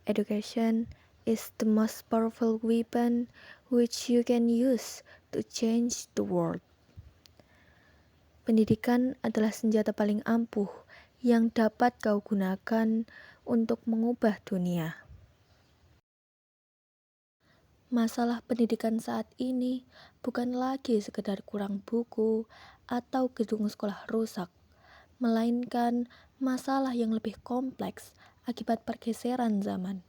Education is the most powerful weapon which you can use to change the world. Pendidikan adalah senjata paling ampuh yang dapat kau gunakan untuk mengubah dunia. Masalah pendidikan saat ini bukan lagi sekedar kurang buku atau gedung sekolah rusak, melainkan masalah yang lebih kompleks akibat pergeseran zaman.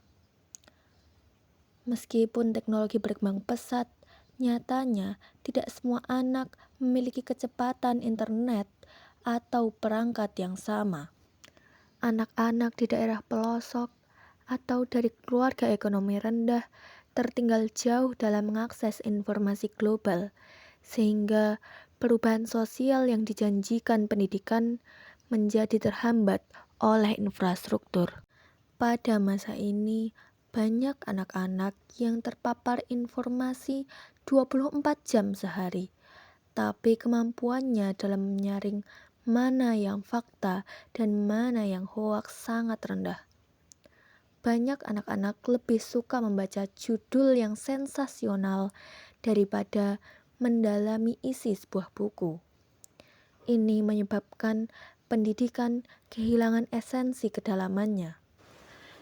Meskipun teknologi berkembang pesat, nyatanya tidak semua anak memiliki kecepatan internet atau perangkat yang sama. Anak-anak di daerah pelosok atau dari keluarga ekonomi rendah tertinggal jauh dalam mengakses informasi global, sehingga perubahan sosial yang dijanjikan pendidikan menjadi terhambat oleh infrastruktur. Pada masa ini, banyak anak-anak yang terpapar informasi 24 jam sehari, tapi kemampuannya dalam menyaring mana yang fakta dan mana yang hoaks sangat rendah. Banyak anak-anak lebih suka membaca judul yang sensasional daripada mendalami isi sebuah buku. Ini menyebabkan pendidikan kehilangan esensi kedalamannya.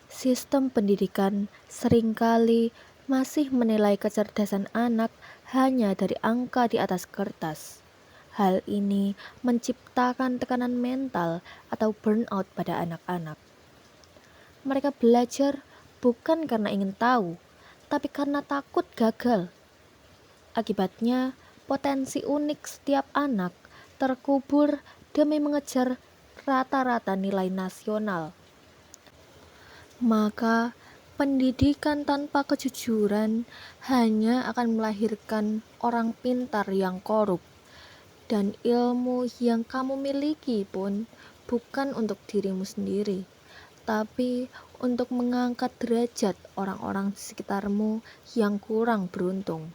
Sistem pendidikan seringkali masih menilai kecerdasan anak hanya dari angka di atas kertas. Hal ini menciptakan tekanan mental atau burnout pada anak-anak. Mereka belajar bukan karena ingin tahu, tapi karena takut gagal. Akibatnya, potensi unik setiap anak terkubur demi mengejar rata-rata nilai nasional. Maka, pendidikan tanpa kejujuran hanya akan melahirkan orang pintar yang korup, dan ilmu yang kamu miliki pun bukan untuk dirimu sendiri, tapi untuk mengangkat derajat orang-orang di sekitarmu yang kurang beruntung.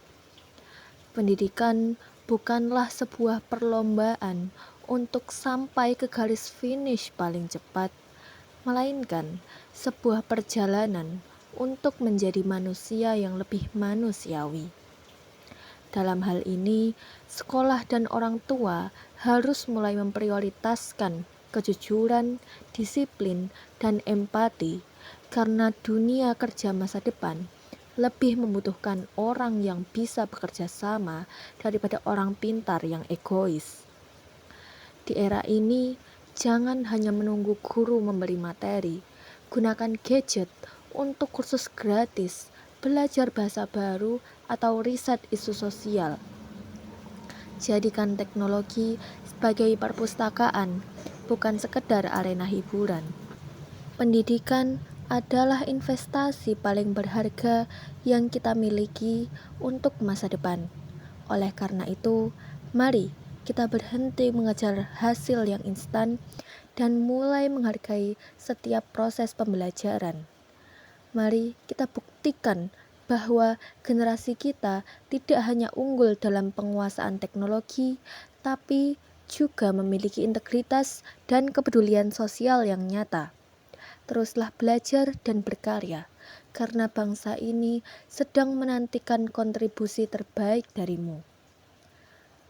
Pendidikan bukanlah sebuah perlombaan untuk sampai ke garis finish paling cepat, melainkan sebuah perjalanan untuk menjadi manusia yang lebih manusiawi. Dalam hal ini, sekolah dan orang tua harus mulai memprioritaskan kejujuran, disiplin, dan empati, karena dunia kerja masa depan lebih membutuhkan orang yang bisa bekerja sama daripada orang pintar yang egois. Di era ini, jangan hanya menunggu guru memberi materi, gunakan gadget untuk kursus gratis, belajar bahasa baru, atau riset isu sosial. Jadikan teknologi sebagai perpustakaan, bukan sekedar arena hiburan. Pendidikan adalah investasi paling berharga yang kita miliki untuk masa depan. Oleh karena itu, mari kita berhenti mengejar hasil yang instan dan mulai menghargai setiap proses pembelajaran. Mari kita buktikan bahwa generasi kita tidak hanya unggul dalam penguasaan teknologi, tapi juga memiliki integritas dan kepedulian sosial yang nyata. Teruslah belajar dan berkarya, karena bangsa ini sedang menantikan kontribusi terbaik darimu.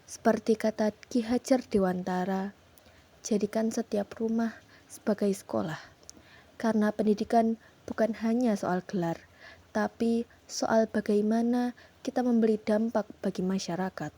Seperti kata Ki Hajar Dewantara, jadikan setiap rumah sebagai sekolah, karena pendidikan bukan hanya soal gelar, tapi soal bagaimana kita memberi dampak bagi masyarakat.